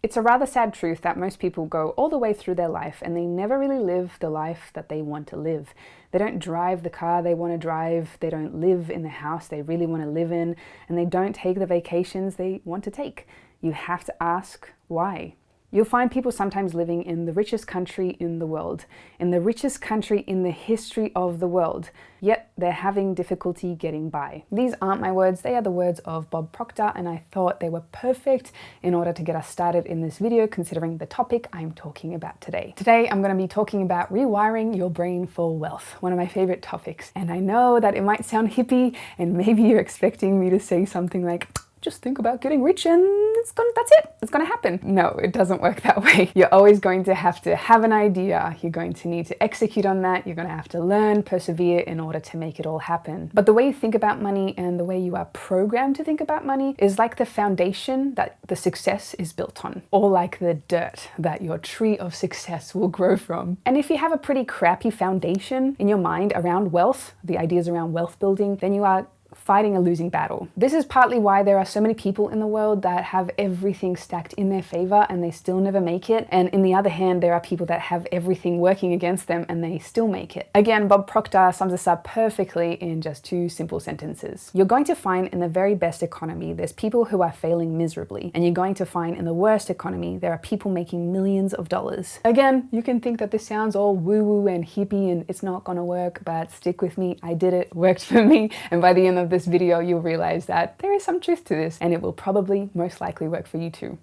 It's a rather sad truth that most people go all the way through their life and they never really live the life that they want to live. They don't drive the car they want to drive, they don't live in the house they really want to live in, and they don't take the vacations they want to take. You have to ask why. You'll find people sometimes living in the richest country in the world, in the richest country in the history of the world, yet they're having difficulty getting by. These aren't my words, they are the words of Bob Proctor, and I thought they were perfect in order to get us started in this video, considering the topic I'm talking about today. Today, I'm going to be talking about rewiring your brain for wealth, one of my favorite topics. And I know that it might sound hippie, and maybe you're expecting me to say something like, just think about getting rich and that's it, it's gonna happen. No, it doesn't work that way. You're always going to have an idea, you're going to need to execute on that, you're gonna have to learn, persevere in order to make it all happen. But the way you think about money and the way you are programmed to think about money is like the foundation that the success is built on, or like the dirt that your tree of success will grow from. And if you have a pretty crappy foundation in your mind around wealth, the ideas around wealth building, then you are fighting a losing battle. This is partly why there are so many people in the world that have everything stacked in their favor and they still never make it. And in the other hand, there are people that have everything working against them and they still make it. Again, Bob Proctor sums this up perfectly in just two simple sentences. You're going to find in the very best economy, there's people who are failing miserably. And you're going to find in the worst economy, there are people making millions of dollars. Again, you can think that this sounds all woo-woo and hippie and it's not gonna work, but stick with me, I did it worked for me. And by the end of this video, you'll realize that there is some truth to this and it will probably most likely work for you too.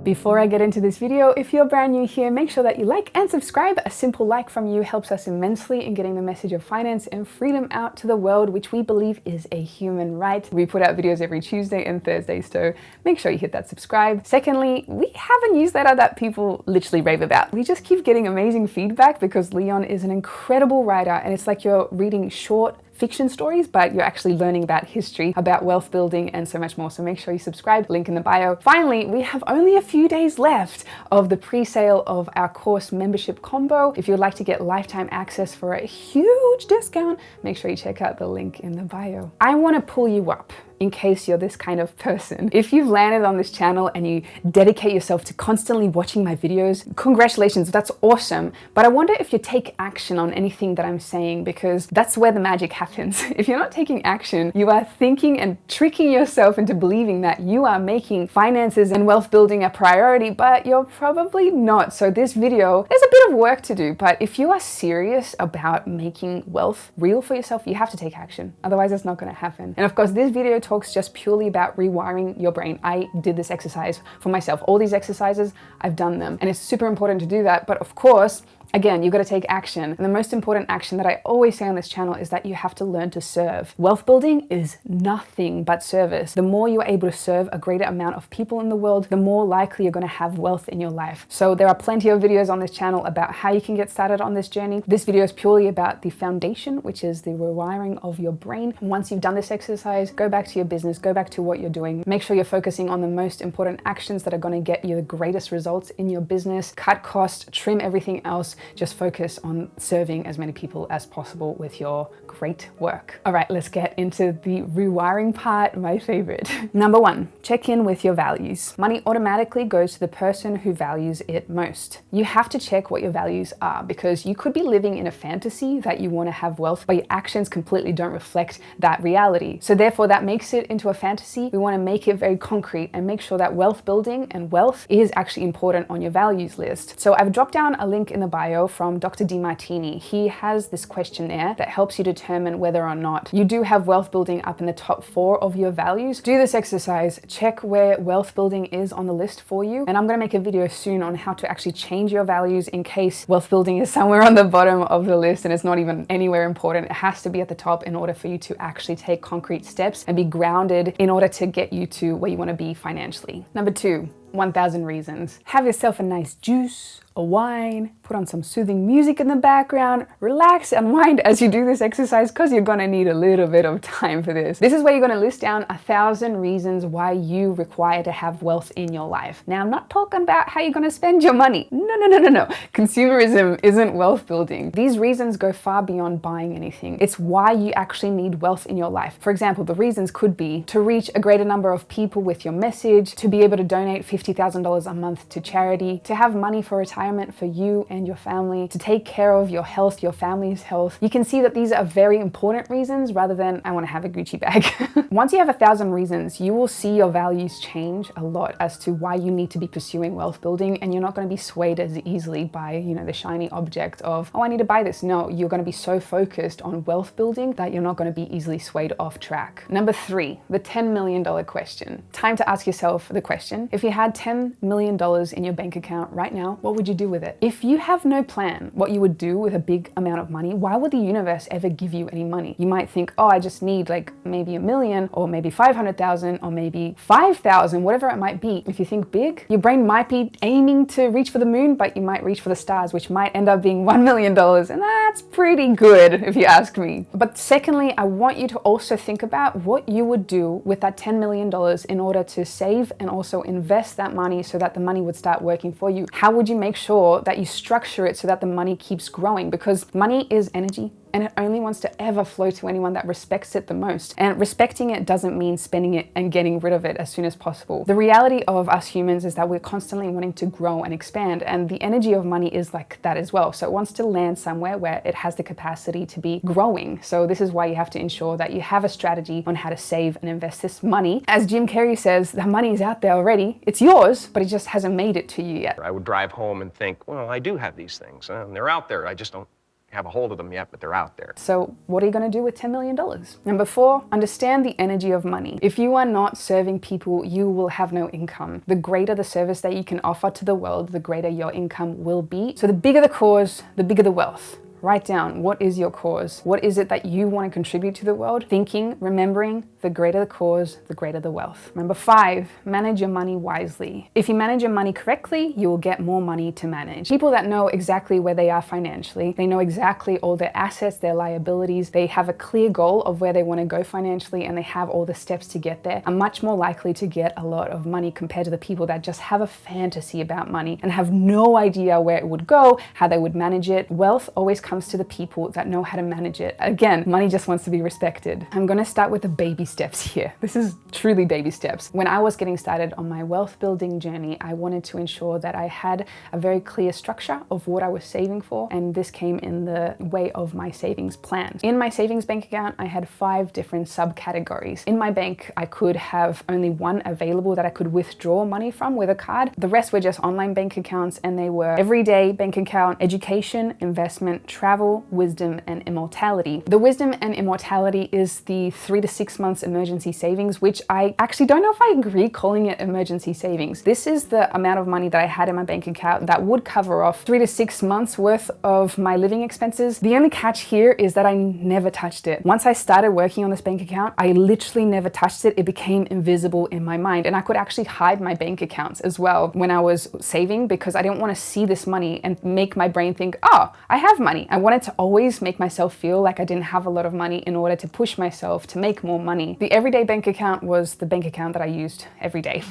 Before I get into this video, if you're brand new here, make sure that you like and subscribe. A simple like from you helps us immensely in getting the message of finance and freedom out to the world, which we believe is a human right. We put out videos every Tuesday and Thursday, so make sure you hit that subscribe. Secondly, we have a newsletter that people literally rave about. We just keep getting amazing feedback because Leon is an incredible writer and it's like you're reading short fiction stories, but you're actually learning about history, about wealth building, and so much more. So make sure you subscribe, link in the bio. Finally, we have only a few days left of the pre-sale of our course membership combo. If you'd like to get lifetime access for a huge discount, make sure you check out the link in the bio. I want to pull you up in case you're this kind of person. If you've landed on this channel and you dedicate yourself to constantly watching my videos, congratulations, that's awesome. But I wonder if you take action on anything that I'm saying, because that's where the magic happens. If you're not taking action, you are thinking and tricking yourself into believing that you are making finances and wealth building a priority, but you're probably not. So this video, there's a bit of work to do, but if you are serious about making wealth real for yourself, you have to take action. Otherwise, it's not gonna happen. And of course, this video talks just purely about rewiring your brain. I did this exercise for myself. All these exercises, I've done them. And it's super important to do that. But of course, again, you've got to take action. And the most important action that I always say on this channel is that you have to learn to serve. Wealth building is nothing but service. The more you're able to serve a greater amount of people in the world, the more likely you're going to have wealth in your life. So there are plenty of videos on this channel about how you can get started on this journey. This video is purely about the foundation, which is the rewiring of your brain. And once you've done this exercise, go back to your business, go back to what you're doing. Make sure you're focusing on the most important actions that are going to get you the greatest results in your business. Cut costs, trim everything else. Just focus on serving as many people as possible with your great work. All right, let's get into the rewiring part, my favorite. Number one, check in with your values. Money automatically goes to the person who values it most. You have to check what your values are, because you could be living in a fantasy that you want to have wealth, but your actions completely don't reflect that reality. So therefore, that makes it into a fantasy. We want to make it very concrete and make sure that wealth building and wealth is actually important on your values list. So I've dropped down a link in the bio from Dr. DeMartini. He has this questionnaire that helps you determine whether or not you do have wealth building up in the top 4 of your values. Do this exercise, check where wealth building is on the list for you. And I'm going to make a video soon on how to actually change your values in case wealth building is somewhere on the bottom of the list and it's not even anywhere important. It has to be at the top in order for you to actually take concrete steps and be grounded in order to get you to where you want to be financially. Number 2, 1000 reasons. Have yourself a nice juice, a wine, put on some soothing music in the background, relax, unwind as you do this exercise because you're gonna need a little bit of time for this. This is where you're gonna list down 1000 reasons why you require to have wealth in your life. Now, I'm not talking about how you're gonna spend your money. No. Consumerism isn't wealth building. These reasons go far beyond buying anything. It's why you actually need wealth in your life. For example, the reasons could be to reach a greater number of people with your message, to be able to donate $50,000 a month to charity, to have money for retirement for you and your family, to take care of your health, your family's health. You can see that these are very important reasons rather than I want to have a Gucci bag. Once you have 1000 reasons, you will see your values change a lot as to why you need to be pursuing wealth building, and you're not going to be swayed as easily by, the shiny object of, oh, I need to buy this. No, you're going to be so focused on wealth building that you're not going to be easily swayed off track. Number 3, the $10 million question. Time to ask yourself the question, if you had $10 million in your bank account right now, what would you do with it? If you have no plan what you would do with a big amount of money, why would the universe ever give you any money? You might think, oh, I just need like maybe $1 million or maybe 500,000 or maybe 5,000, whatever it might be. If you think big, your brain might be aiming to reach for the moon, but you might reach for the stars, which might end up being $1 million. And that's pretty good if you ask me. But secondly, I want you to also think about what you would do with that $10 million in order to save and also invest that money so that the money would start working for you. How would you make sure that you structure it so that the money keeps growing? Because money is energy, and it only wants to ever flow to anyone that respects it the most. And respecting it doesn't mean spending it and getting rid of it as soon as possible. The reality of us humans is that we're constantly wanting to grow and expand, and the energy of money is like that as well. So it wants to land somewhere where it has the capacity to be growing. So this is why you have to ensure that you have a strategy on how to save and invest this money. As Jim Carrey says, the money is out there already. It's yours, but it just hasn't made it to you yet. I would drive home and think, well, I do have these things, and they're out there. I just don't have a hold of them yet, but they're out there. So what are you going to do with $10 million? Number 4, understand the energy of money. If you are not serving people, you will have no income. The greater the service that you can offer to the world, the greater your income will be. So the bigger the cause, the bigger the wealth. Write down, what is your cause? What is it that you want to contribute to the world? Thinking, remembering, the greater the cause, the greater the wealth. Number 5, manage your money wisely. If you manage your money correctly, you will get more money to manage. People that know exactly where they are financially, they know exactly all their assets, their liabilities, they have a clear goal of where they want to go financially, and they have all the steps to get there, are much more likely to get a lot of money compared to the people that just have a fantasy about money and have no idea where it would go, how they would manage it. Wealth always comes to the people that know how to manage it. Again, money just wants to be respected. I'm going to start with the baby steps here. This is truly baby steps. When I was getting started on my wealth building journey, I wanted to ensure that I had a very clear structure of what I was saving for, and this came in the way of my savings plan. In my savings bank account, I had 5 different subcategories. In my bank, I could have only one available that I could withdraw money from with a card. The rest were just online bank accounts, and they were everyday bank account, education, investment, travel, wisdom, and immortality. The wisdom and immortality is the 3 to 6 months emergency savings, which I actually don't know if I agree calling it emergency savings. This is the amount of money that I had in my bank account that would cover off 3 to 6 months worth of my living expenses. The only catch here is that I never touched it. Once I started working on this bank account, I literally never touched it. It became invisible in my mind, and I could actually hide my bank accounts as well when I was saving, because I didn't want to see this money and make my brain think, oh, I have money. I wanted to always make myself feel like I didn't have a lot of money in order to push myself to make more money. The everyday bank account was the bank account that I used every day.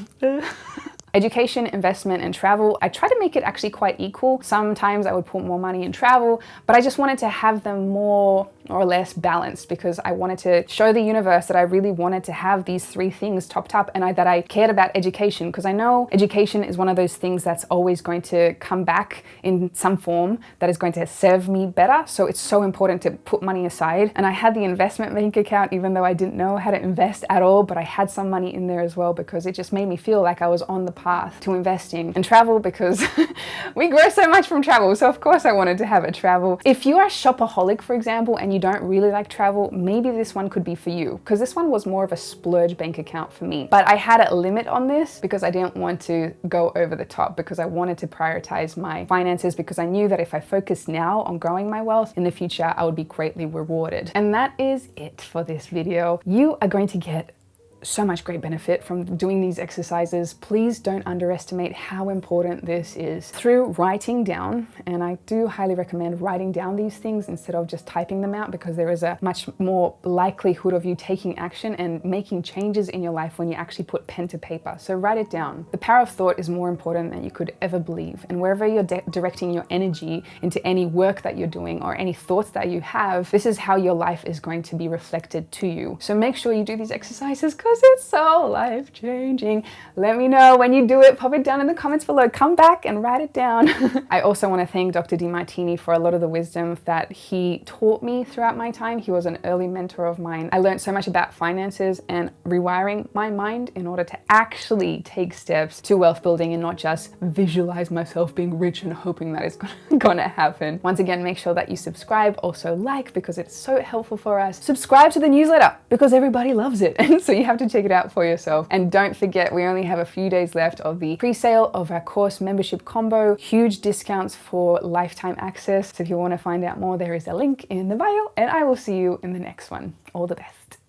Education, investment, and travel, I try to make it actually quite equal. Sometimes I would put more money in travel, but I just wanted to have them more or less balanced, because I wanted to show the universe that I really wanted to have these 3 things topped up, and that I cared about education, because I know education is one of those things that's always going to come back in some form that is going to serve me better. So it's so important to put money aside. And I had the investment bank account, even though I didn't know how to invest at all, but I had some money in there as well, because it just made me feel like I was on the path to investing. And travel, because we grow so much from travel, so of course I wanted to have a travel. If you are a shopaholic, for example, and you don't really like travel, maybe this one could be for you, because this one was more of a splurge bank account for me. But I had a limit on this because I didn't want to go over the top, because I wanted to prioritize my finances, because I knew that if I focused now on growing my wealth, in the future I would be greatly rewarded. And that is it for this video. You are going to get so much great benefit from doing these exercises. Please don't underestimate how important this is. Through writing down, and I do highly recommend writing down these things instead of just typing them out, because there is a much more likelihood of you taking action and making changes in your life when you actually put pen to paper. So write it down. The power of thought is more important than you could ever believe. And wherever you're directing your energy into any work that you're doing or any thoughts that you have, this is how your life is going to be reflected to you. So make sure you do these exercises because it's so life-changing. Let me know when you do it. Pop it down in the comments below. Come back and write it down. I also want to thank Dr. Demartini for a lot of the wisdom that he taught me throughout my time. He was an early mentor of mine. I learned so much about finances and rewiring my mind in order to actually take steps to wealth building and not just visualize myself being rich and hoping that it's gonna happen. Once again, make sure that you subscribe, also like, because it's so helpful for us. Subscribe to the newsletter because everybody loves it. And so you have to check it out for yourself. And don't forget, we only have a few days left of the pre-sale of our course membership combo. Huge discounts for lifetime access. So if you want to find out more, there is a link in the bio, and I will see you in the next one. All the best.